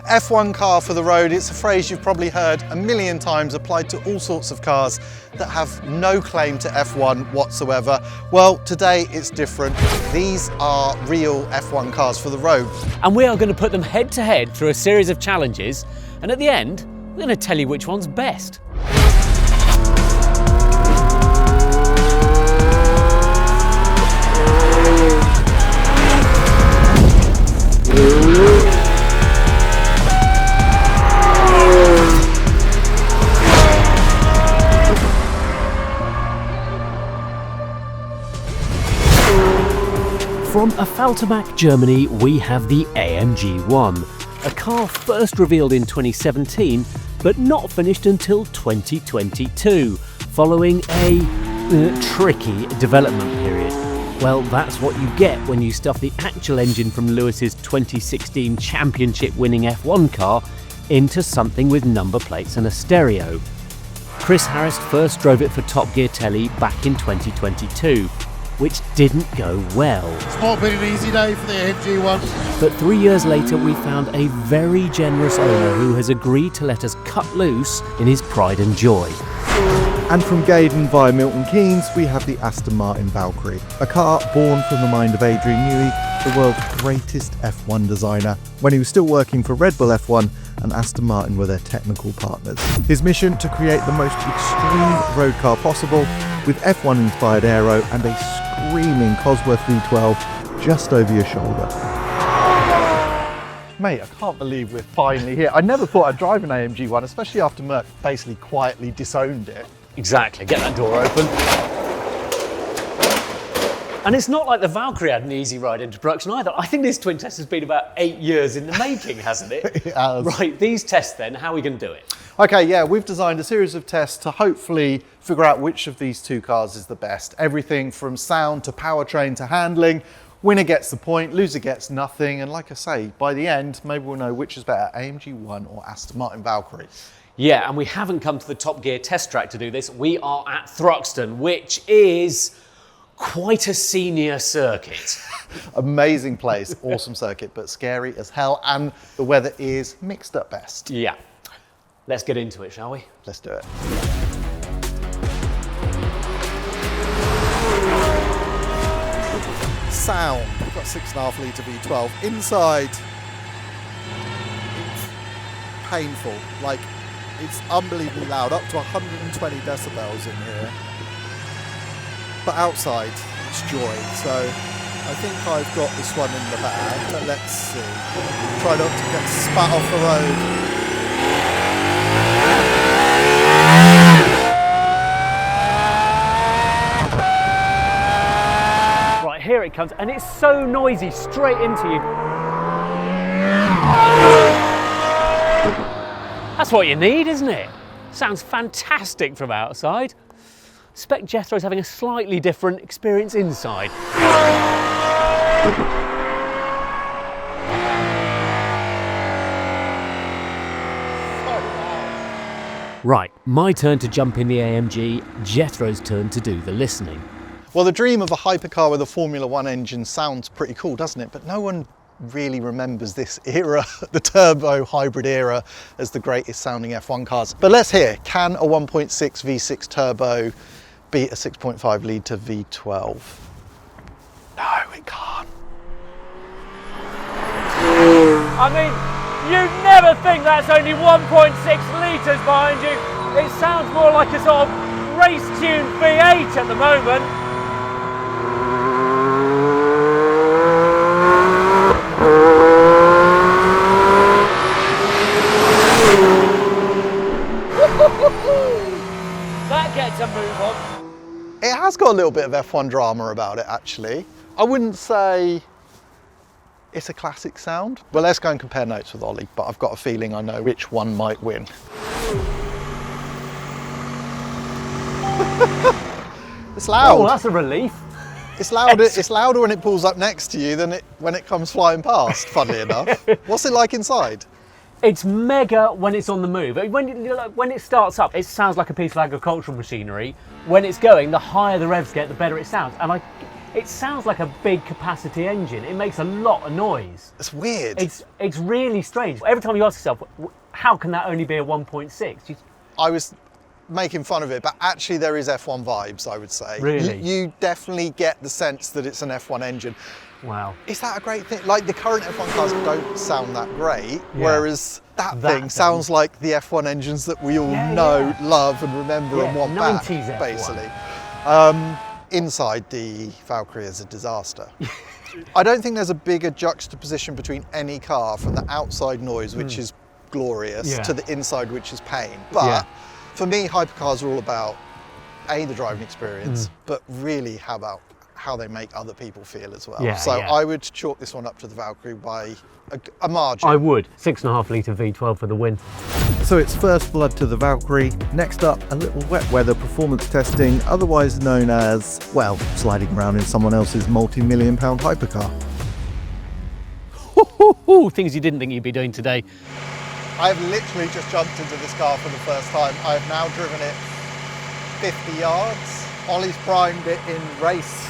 F1 car for the road, it's a phrase you've probably heard a million times applied to all sorts of cars that have no claim to F1 whatsoever. Well, today it's different. These are real F1 cars for the road. And we are going to put them head to head through a series of challenges, and at the end, we're going to tell you which one's best. From Affalterbach, Germany, we have the AMG One, a car first revealed in 2017, but not finished until 2022, following a tricky development period. Well, that's what you get when you stuff the actual engine from Lewis's 2016 championship-winning F1 car into something with number plates and a stereo. Chris Harris first drove it for Top Gear Telly back in 2022, which didn't go well. It's not been an easy day for the AMG One. But 3 years later, we found a very generous owner who has agreed to let us cut loose in his pride and joy. And from Gaydon via Milton Keynes, we have the Aston Martin Valkyrie, a car born from the mind of Adrian Newey, the world's greatest F1 designer, when he was still working for Red Bull F1 and Aston Martin were their technical partners. His mission to create the most extreme road car possible with F1-inspired aero and a screaming Cosworth V12 just over your shoulder. Mate, I can't believe we're finally here. I never thought I'd drive an AMG One, especially after Merc basically quietly disowned it. Exactly, get that door open. And it's not like the Valkyrie had an easy ride into production either. I think this twin test has been about 8 years in the making, hasn't it? It has. Right, these tests then, how are we going to do it? Okay, yeah, we've designed a series of tests to hopefully figure out which of these two cars is the best. Everything from sound to powertrain to handling. Winner gets the point, loser gets nothing. And like I say, by the end, maybe we'll know which is better, AMG One or Aston Martin Valkyrie. Yeah, and we haven't come to the Top Gear test track to do this. We are at Thruxton, which is quite a senior circuit. Amazing place, awesome circuit, but scary as hell. And the weather is mixed at best. Yeah. Let's get into it, shall we? Let's do it. Sound. We've got 6.5 litre V12. Inside, it's painful. Like, it's unbelievably loud, up to 120 decibels in here. But outside, it's joy. So I think I've got this one in the bag, but let's see. Try not to get spat off the road. Right, here it comes, and it's so noisy, straight into you. That's what you need, isn't it? Sounds fantastic from outside. Spec Jethro's having a slightly different experience inside. Right, my turn to jump in the AMG, Jethro's turn to do the listening. Well, the dream of a hypercar with a Formula One engine sounds pretty cool, doesn't it? But no one really remembers this era, the turbo hybrid era, as the greatest sounding F1 cars. But let's hear, can a 1.6 V6 turbo beat a 6.5 litre V12? No, it can't. I mean, you'd never think that's only 1.6 litres behind you. It sounds more like a sort of race-tuned V8 at the moment. That gets a move on. It has got a little bit of F1 drama about it, actually. I wouldn't say it's a classic sound. Well, let's go and compare notes with Ollie, but I've got a feeling I know which one might win. It's loud. Oh, that's a relief. It's louder. It's louder when it pulls up next to you than when it comes flying past, funnily enough. What's it like inside? It's mega when it's on the move. When it starts up, it sounds like a piece of agricultural machinery. When it's going, the higher the revs get, the better it sounds. And It sounds like a big capacity engine. It makes a lot of noise. It's weird. It's really strange. Every time you ask yourself, how can that only be a 1.6? I was making fun of it, but actually there is F1 vibes, I would say. Really? You definitely get the sense that it's an F1 engine. Wow. Is that a great thing? Like, the current F1 cars don't sound that great, whereas that thing sounds like the F1 engines that we all know, love and remember and want back, 90s F1. basically. Inside, the Valkyrie is a disaster. I don't think there's a bigger juxtaposition between any car from the outside noise, which is glorious, to the inside, which is pain. But for me, hypercars are all about the driving experience, but really how they make other people feel as well. I would chalk this one up to the Valkyrie by a margin. I would. 6.5 litre V12 for the win. So it's first blood to the Valkyrie. Next up, a little wet weather performance testing, otherwise known as, well, sliding around in someone else's multi-million-pound hypercar. Things you didn't think you'd be doing today. I've literally just jumped into this car for the first time. I've now driven it 50 yards. Ollie's primed it in race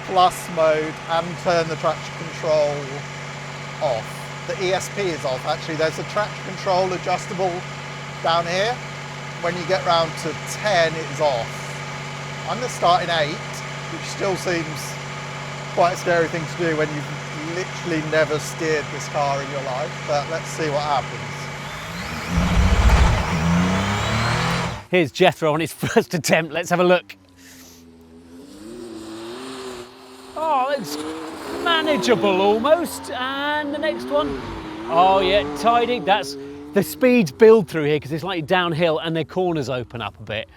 plus mode and turned the traction control off. The ESP is off, actually. There's a traction control adjustable down here. When you get round to 10, it is off. I'm going to start in 8, which still seems quite a scary thing to do when you've literally never steered this car in your life, but let's see what happens. Here's Jethro on his first attempt. Let's have a look. Oh, it's manageable almost. And the next one. Oh yeah, tidy. That's the speeds build through here because it's like downhill and their corners open up a bit.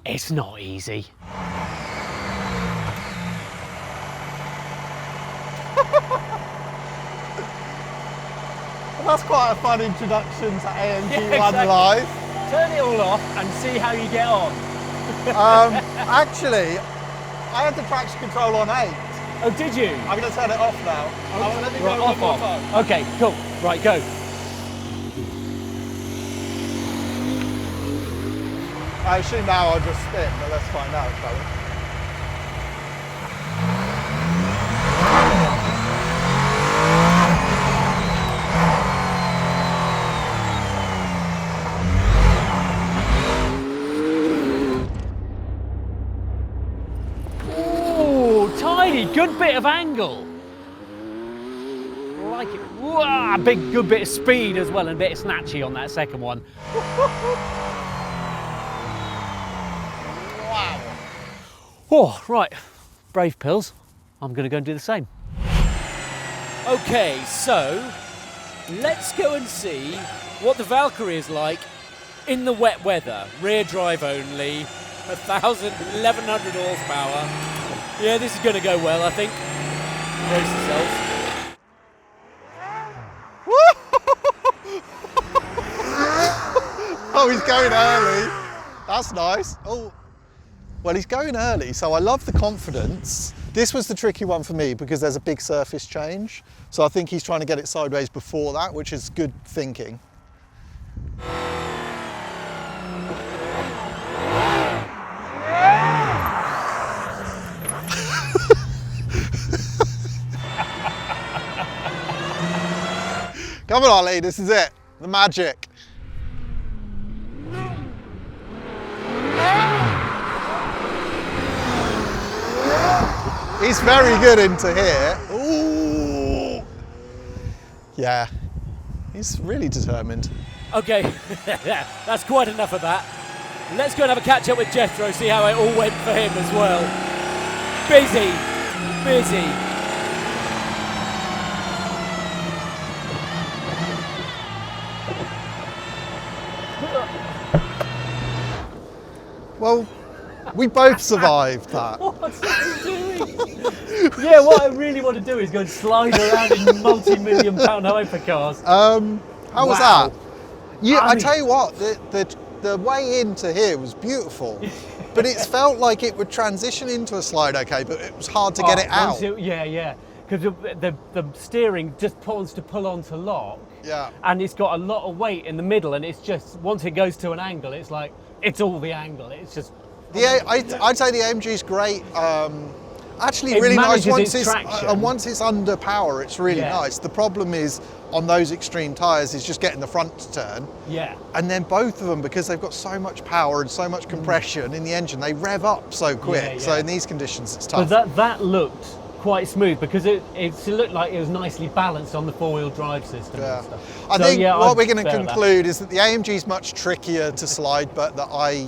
It's not easy. Well, that's quite a fun introduction to AMG One Live. Turn it all off and see how you get on. Actually, I had the traction control on 8. Oh, did you? I'm going to turn it off now. Let me go Right, off. Okay, cool. Right, go. I assume now I'll just spin, but let's find out, shall we? Good bit of angle. Like it. Whoa, good bit of speed as well and a bit of snatchy on that second one. Wow. Oh, right. Brave pills. I'm going to go and do the same. Okay, so let's go and see what the Valkyrie is like in the wet weather. Rear drive only, 1,100 horsepower. Yeah, this is going to go well, I think. Brace yourselves. Oh, he's going early. That's nice. Oh, well, he's going early, so I love the confidence. This was the tricky one for me because there's a big surface change. So I think he's trying to get it sideways before that, which is good thinking. Come on, Ollie, this is it. The magic. He's very good into here. Ooh. Yeah, he's really determined. Okay, that's quite enough of that. Let's go and have a catch up with Jethro, see how it all went for him as well. Busy. Well, we both survived that. What's that doing? Yeah, what I really want to do is go and slide around in multi-million-pound hypercars. How was that? Yeah, I tell you what, the way into here was beautiful, but it felt like it would transition into a slide okay, but it was hard to get it out. Yeah, because the steering just wants to pull onto lock. Yeah. And it's got a lot of weight in the middle, and it's just, once it goes to an angle, it's like, it's all the angle. It's just... I'd say the AMG's great Actually, It really nice manages its traction. and once it's under power, it's really nice. The problem is on those extreme tyres is just getting the front to turn. Yeah. And then both of them, because they've got so much power and so much compression in the engine, they rev up so quick. Yeah, yeah. So in these conditions, it's tough. But that looked quite smooth because it looked like it was nicely balanced on the four-wheel drive system and stuff. I So, think yeah, what I'd we're going to bear that. conclude is that the AMG is much trickier to slide, but that I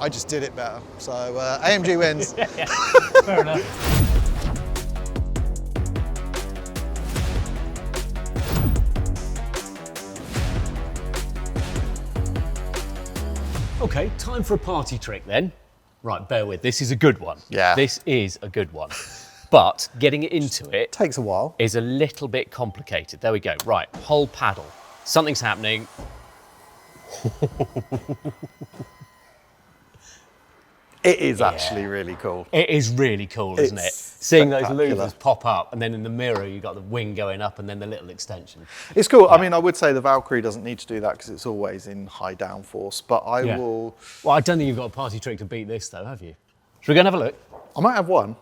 just did it better. So AMG wins. Yeah, fair enough. Okay, time for a party trick then. Right, bear with, this is a good one. Yeah. This is a good one. But getting it into it Takes a while. is a little bit complicated. There we go. Right, whole paddle. Something's happening. It is actually really cool. It is really cool, isn't it? It's Seeing those spectacular. louvers pop up, and then in the mirror you've got the wing going up and then the little extension. It's cool. I mean, I would say the Valkyrie doesn't need to do that because it's always in high downforce, but I Yeah. will... Well, I don't think you've got a party trick to beat this though, have you? Should we go and have a look? I might have one.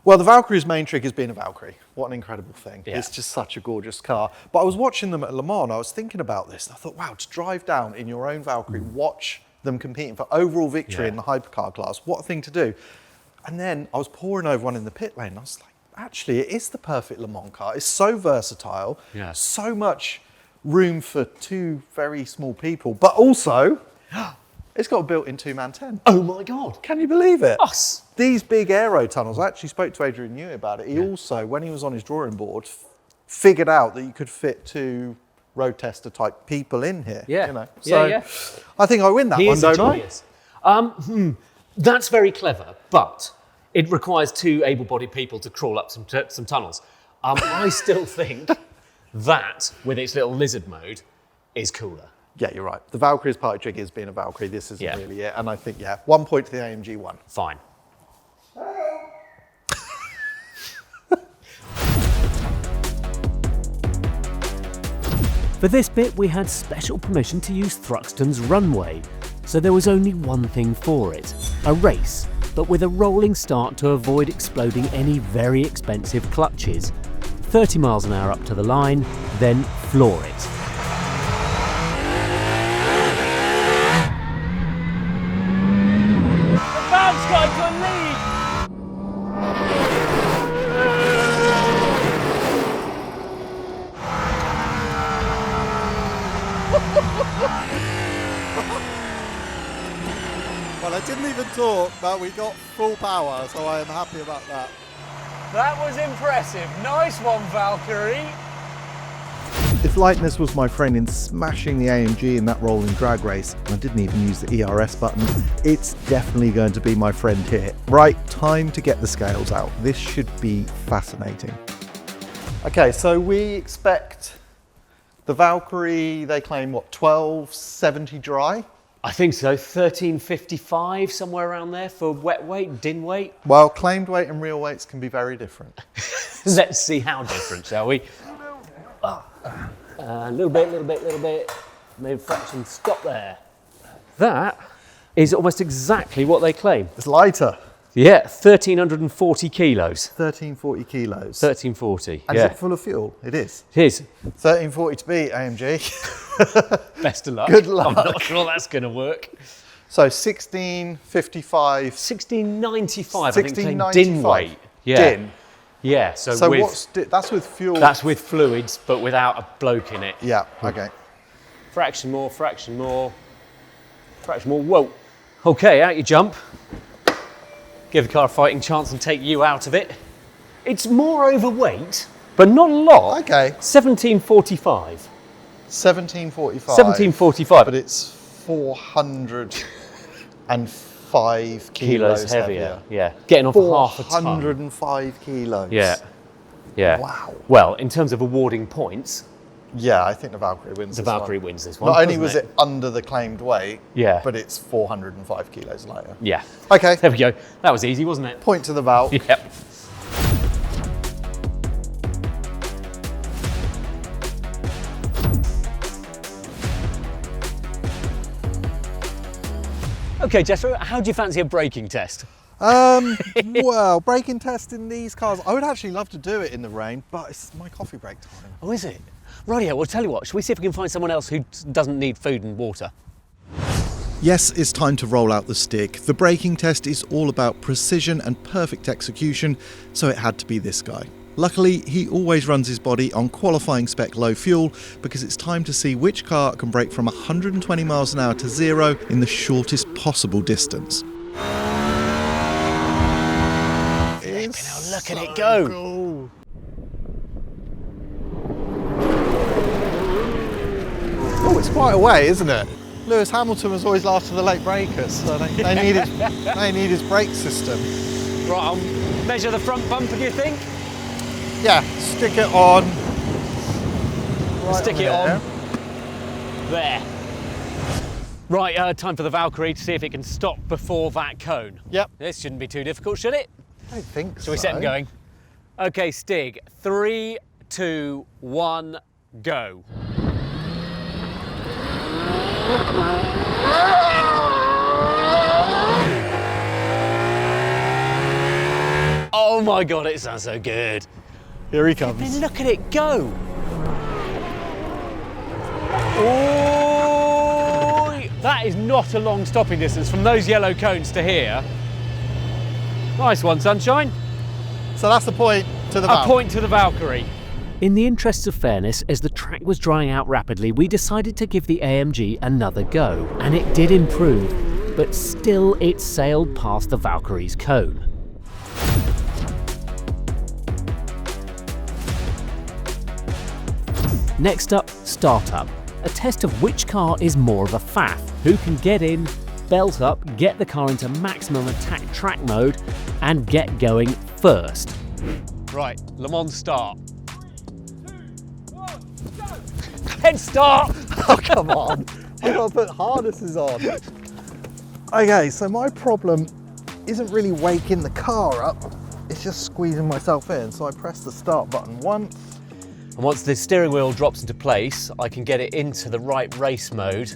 Well, the Valkyrie's main trick is being a Valkyrie. What an incredible thing. Yeah. It's just such a gorgeous car. But I was watching them at Le Mans and I was thinking about this. And I thought, wow, to drive down in your own Valkyrie, watch them competing for overall victory in the hypercar class. What a thing to do. And then I was poring over one in the pit lane. And I was like, actually, it is the perfect Le Mans car. It's so versatile. Yeah. So much room for two very small people. But also, it's got a built-in two-man tent. Oh my God. Can you believe it? Us. These big aero tunnels, I actually spoke to Adrian Newey about it. He also, when he was on his drawing board, figured out that you could fit two road tester type people in here. Yeah. You know? Yeah, So I think I win that He one, is a don't I? genius. That's very clever, but it requires two able-bodied people to crawl up some tunnels. I still think that, with its little lizard mode, is cooler. Yeah, you're right. The Valkyrie's party trick is being a Valkyrie. This isn't Yeah. really it. And I think, 1 point to the AMG One. Fine. For this bit, we had special permission to use Thruxton's runway, so there was only one thing for it, a race, but with a rolling start to avoid exploding any very expensive clutches. 30 miles an hour up to the line, then floor it. The Val's got a good lead! Well, I didn't even talk, but we got full power, so I am happy about that. That was impressive. Nice one, Valkyrie. If lightness was my friend in smashing the AMG in that rolling drag race, and I didn't even use the ERS button, it's definitely going to be my friend here. Right, time to get the scales out. This should be fascinating. Okay, so we expect the Valkyrie, they claim, what, 1270 dry? I think so. 1355, somewhere around there for wet weight, din weight. Well, claimed weight and real weights can be very different. Let's see how different, shall we? A little bit. Maybe fraction. Stop there. That is almost exactly what they claim. It's lighter. Yeah, 1,340 kilos. 1340 kilos. 1340. And Yeah, is it full of fuel? It is. it is. 1340 to beat, AMG. Best of luck. Good luck. I'm not sure that's going to work. So 1655. 1695. I think they claim 1695. din weight. Yeah. Din. Yeah. So with, that's with fuel. that's with fluids, but without a bloke in it. Yeah, okay. Fraction more. Whoa. Okay, out you jump. Give the car a fighting chance and take you out of it. It's more overweight, but not a lot. Okay. 1745. 1745. 1745. But it's 405 kilos heavier. Yeah. Getting off half a ton. 405 kilos. Yeah. Yeah. Wow. Well, in terms of awarding points, Yeah, I think the Valkyrie wins the this one. Valkyrie wins this one. Not only doesn't was it under the claimed weight, Yeah. but it's 405 kilos lighter. Yeah. Okay, There we go. That was easy, wasn't it? point to the Val. Yep. Okay, Jethro, how do you fancy a braking test? Well, braking test in these cars, I would actually love to do it in the rain, but it's my coffee break time. Oh, is it? Rightio, well, tell you what, shall we see if we can find someone else who doesn't need food and water? Yes, it's time to roll out the Stig. The braking test is all about precision and perfect execution, so it had to be this guy. Luckily, he always runs his body on qualifying spec low fuel because it's time to see which car can brake from 120 miles an hour to 0 in the shortest possible distance. Look at it go! Cool. Oh, it's quite a way, isn't it? Lewis Hamilton was always last to the late breakers, so they need his brake system. Right, I'll measure the front bumper, do you think? Yeah, stick it on. Right Stick it there. on. There. Right, time for the Valkyrie to see if it can stop before that cone. Yep. This shouldn't be too difficult, should it? I don't think so. Shall we set them going? Okay, Stig, 3, 2, 1, go. Oh my God, it sounds so good. Here he comes. Then look at it go. Oh, that is not a long stopping distance from those yellow cones to here. Nice one, sunshine. So that's the point to the A Val. point to the Valkyrie. In the interests of fairness, as the track was drying out rapidly, we decided to give the AMG another go, and it did improve, but still it sailed past the Valkyrie's cone. Next up, startup, a test of which car is more of a faff, who can get in, belt up, get the car into maximum attack track mode, and get going first. Right, Le Mans start. Head start! Oh, come on. I've got to put harnesses on. Okay, so my problem isn't really waking the car up. It's just squeezing myself in. So I press the start button once. And once the steering wheel drops into place, I can get it into the right race mode.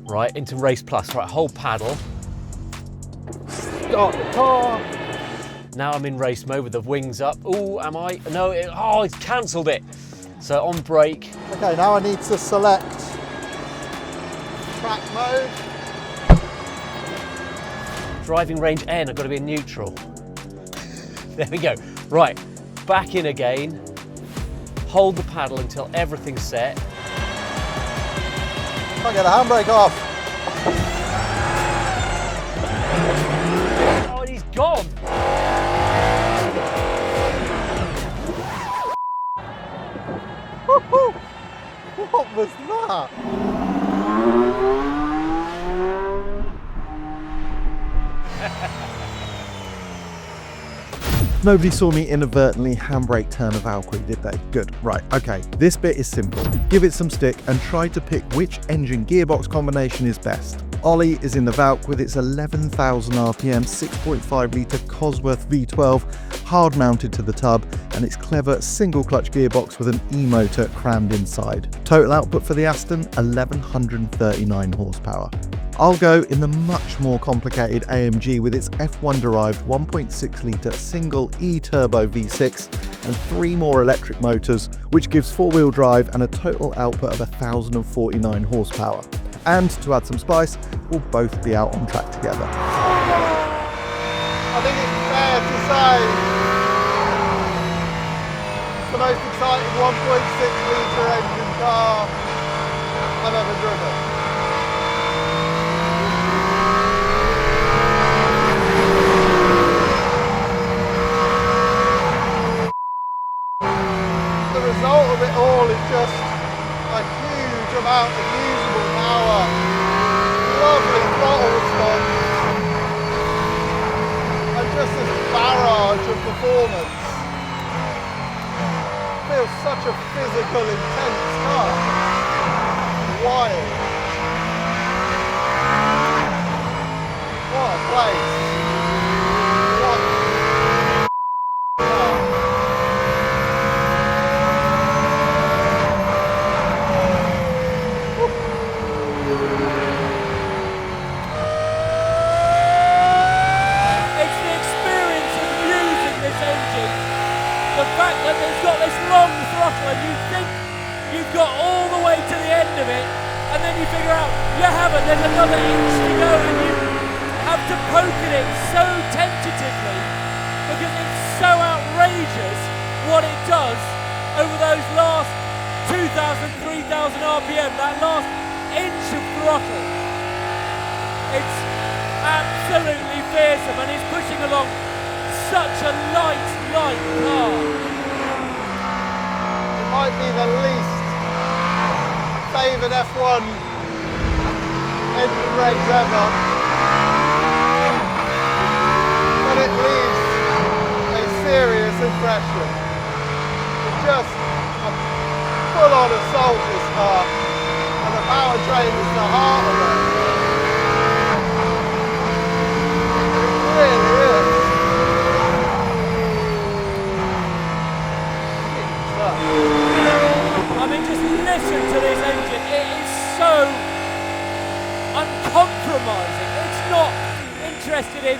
Right, into race plus. Right, hold paddle. Start the car. Now I'm in race mode with the wings up. Oh, am I? No, it's cancelled it. So on brake. Okay, now I need to select track mode. Driving range N, I've got to be in neutral. There we go. Right, back in again. Hold the paddle until everything's set. Can't get the handbrake off. Oh, and he's gone. Woohoo! What was that? Nobody saw me inadvertently handbrake turn a Valkyrie, did they? Good, right, okay. This bit is simple. Give it some stick and try to pick which engine gearbox combination is best. Ollie is in the Valk with its 11,000 RPM 6.5 litre Cosworth V12 hard mounted to the tub and its clever single clutch gearbox with an e-motor crammed inside. Total output for the Aston, 1139 horsepower. I'll go in the much more complicated AMG with its F1 derived 1.6 litre single E-turbo V6 and 3 more electric motors, which gives 4-wheel drive and a total output of 1049 horsepower. And to add some spice, we'll both be out on track together. I think it's fair to say it's the most exciting 1.6 litre engine car I've ever driven. The result of it all is just a huge amount of usable power, lovely throttle response, and just this barrage of performance. Feels such a physical, intense car. Wild. What a place. What a bit, and then you figure out you haven't, there's another inch to go, and you have to poke at it so tentatively because it's so outrageous what it does over those last 2,000, 3,000 RPM, that last inch of throttle. It's absolutely fearsome, and he's pushing along such a light car. It might be the least favoured F1 engine regs ever, but it leaves a serious impression. It's just a full-on assault, this car, and the powertrain is the heart of it. It really is. I mean, just listen to this engine. It is so uncompromising. It's not interested in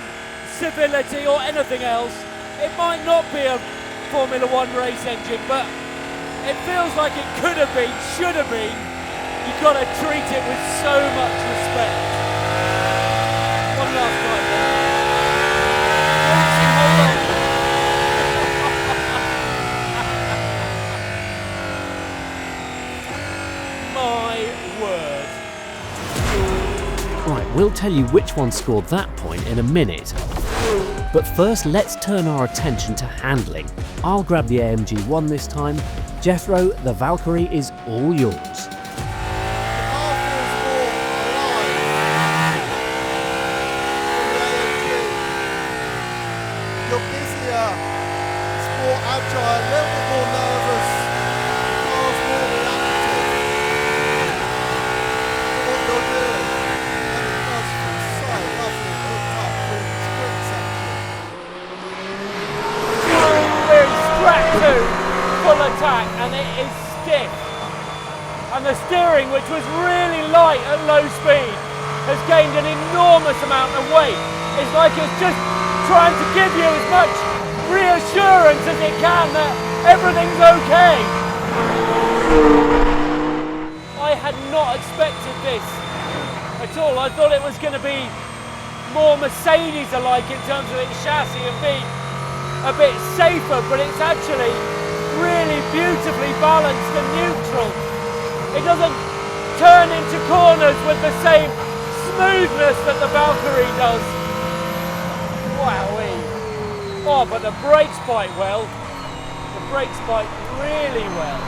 civility or anything else. It might not be a Formula One race engine, but it feels like it could have been, should have been. You've got to treat it with so much respect. One last time then. Hold on. Right, we'll tell you which one scored that point in a minute. But first, let's turn our attention to handling. I'll grab the AMG One this time. Jethro, the Valkyrie is all yours. You're busier, it's more agile, a little bit more nervous. The car's more reactive to what you're doing. And it does feel so lovely hooked up through the sprint section. We're in strap 2, full attack, and it is stiff. And the steering, which was really light at low speed, has gained an enormous amount of weight. It's like it's just trying to give you as much reassurance as it can that everything's okay. I had not expected this at all. I thought it was going to be more Mercedes-alike in terms of its chassis and be a bit safer, but it's actually really beautifully balanced and neutral. It doesn't turn into corners with the same smoothness that the Valkyrie does. Wowee. Oh, but the brakes bite well. The brakes bite really well.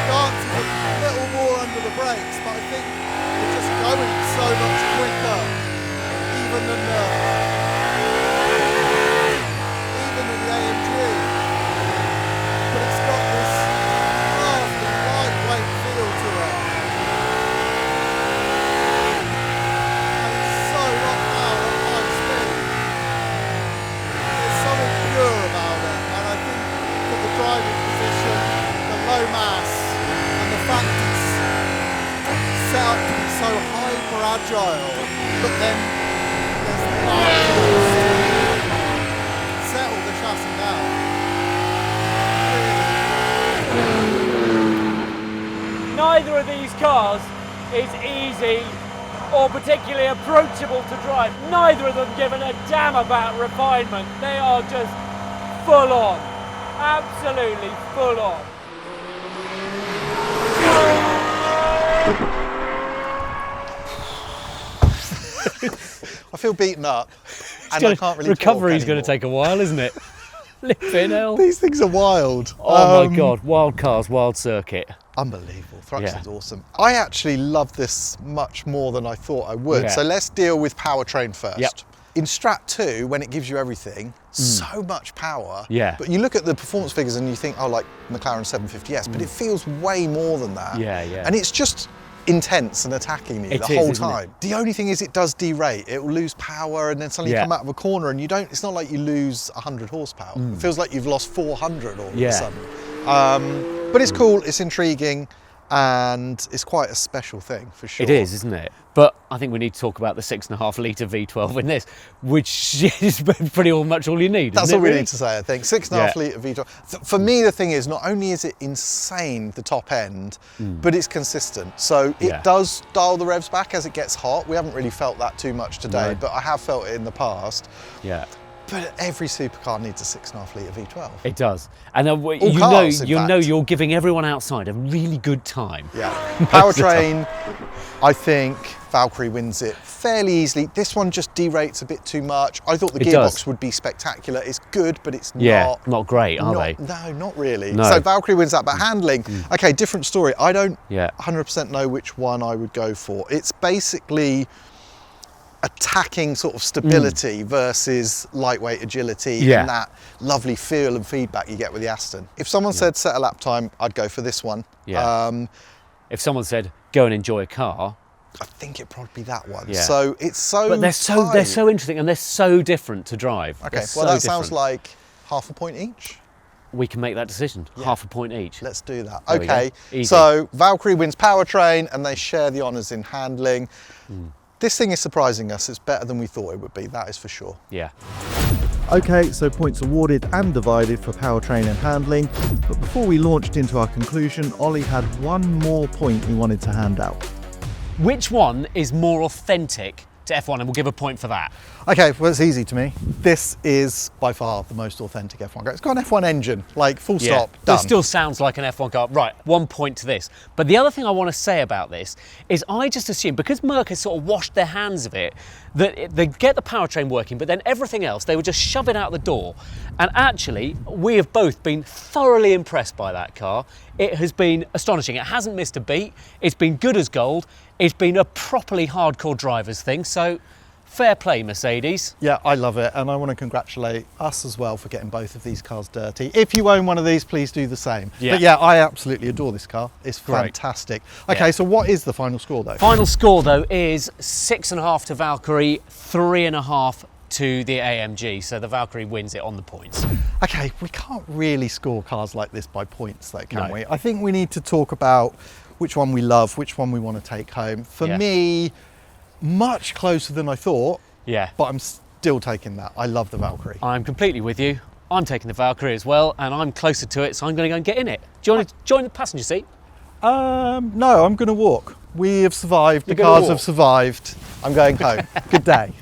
Dance is a little more under the brakes, but I think it's just going so much quicker, even than the AMG. But it's got this lovely lightweight feel to it. And it's so locked down at high speed. There's something pure about it, and I think for the driving position, the low mass, and the fact it's set up to be so hyper agile, but then there's the arms to settle the chassis down. Neither of these cars is easy or particularly approachable to drive. Neither of them given a damn about refinement. They are just full on. Absolutely full on. I feel beaten up, and I can't really Recovery's talk going to anymore. take a while, isn't it? Flipping hell. These things are wild. Oh my God, wild cars, wild circuit. Unbelievable. Thruxton's Yeah. awesome. I actually love this much more than I thought I would. Yeah. So let's deal with powertrain first. Yep. In Strat 2, when it gives you everything, so much power. Yeah. But you look at the performance figures and you think, oh, like McLaren 750S, but it feels way more than that. Yeah, yeah. And it's just intense and attacking you It the is, whole isn't it? time. The only thing is it does derate. It will lose power and then suddenly you Yeah. come out of a corner and you don't, it's not like you lose 100 horsepower. It feels like you've lost 400 all of Yeah. a sudden. But it's cool, it's intriguing. and it's quite a special thing for sure. It is, isn't it? But I think we need to talk about the 6.5 litre V12 in this, which is pretty much all you need. That's isn't all we really? need to say, I think. 6.5 litre V12. For me, the thing is, not only is it insane, the top end, but it's consistent. So it does dial the revs back as it gets hot. We haven't really felt that too much today, but I have felt it in the past. Yeah. But every supercar needs a 6.5 litre V12. It does. And cars, you know you're giving everyone outside a really good time. Yeah. Powertrain, I think Valkyrie wins it fairly easily. This one just derates a bit too much. I thought the gearbox would be spectacular. It's good, but it's not great, are they? No, not really. No. So Valkyrie wins that, but handling, okay, different story. I don't 100% know which one I would go for. It's basically attacking sort of stability versus lightweight agility and that lovely feel and feedback you get with the Aston. If someone said set a lap time, I'd go for this one. Yeah. If someone said go and enjoy a car, I think it'd probably be that one. Yeah. So it's so but they're so interesting and they're so different to drive. Okay, well that sounds like half a point each. We can make that decision. Half a point each. Let's do that. There Okay, Easy. So Valkyrie wins powertrain and they share the honours in handling. This thing is surprising us. It's better than we thought it would be, that is for sure. Yeah. Okay, so points awarded and divided for powertrain and handling. But before we launched into our conclusion, Ollie had one more point he wanted to hand out. Which one is more authentic to F1? And we'll give a point for that. Okay, well it's easy to me. This is by far the most authentic F1 car. It's got an F1 engine, like full stop, But done. it still sounds like an F1 car. Right, 1 point to this. But the other thing I want to say about this is I just assume, because Merc has sort of washed their hands of it, that they get the powertrain working, but then everything else, they would just shove it out the door. And actually, we have both been thoroughly impressed by that car. It has been astonishing. It hasn't missed a beat. It's been good as gold. It's been a properly hardcore driver's thing. So fair play, Mercedes. Yeah, I love it, and I want to congratulate us as well for getting both of these cars dirty. If you own one of these, please do the same. Yeah. But yeah, I absolutely adore this car. It's Great. Fantastic. Okay, so what is the final score though? Final score though is 6.5 to Valkyrie, 3.5 to the AMG. So the Valkyrie wins it on the points. Okay, we can't really score cars like this by points though, can No. we? I think we need to talk about which one we love, which one we want to take home. For me, much closer than I thought, Yeah. but I'm still taking that. I love the Valkyrie. I'm completely with you. I'm taking the Valkyrie as well, and I'm closer to it, so I'm going to go and get in it. Do you want to join the passenger seat? No, I'm going to walk. We have survived. You're The gonna cars walk? have survived. I'm going home. Good day.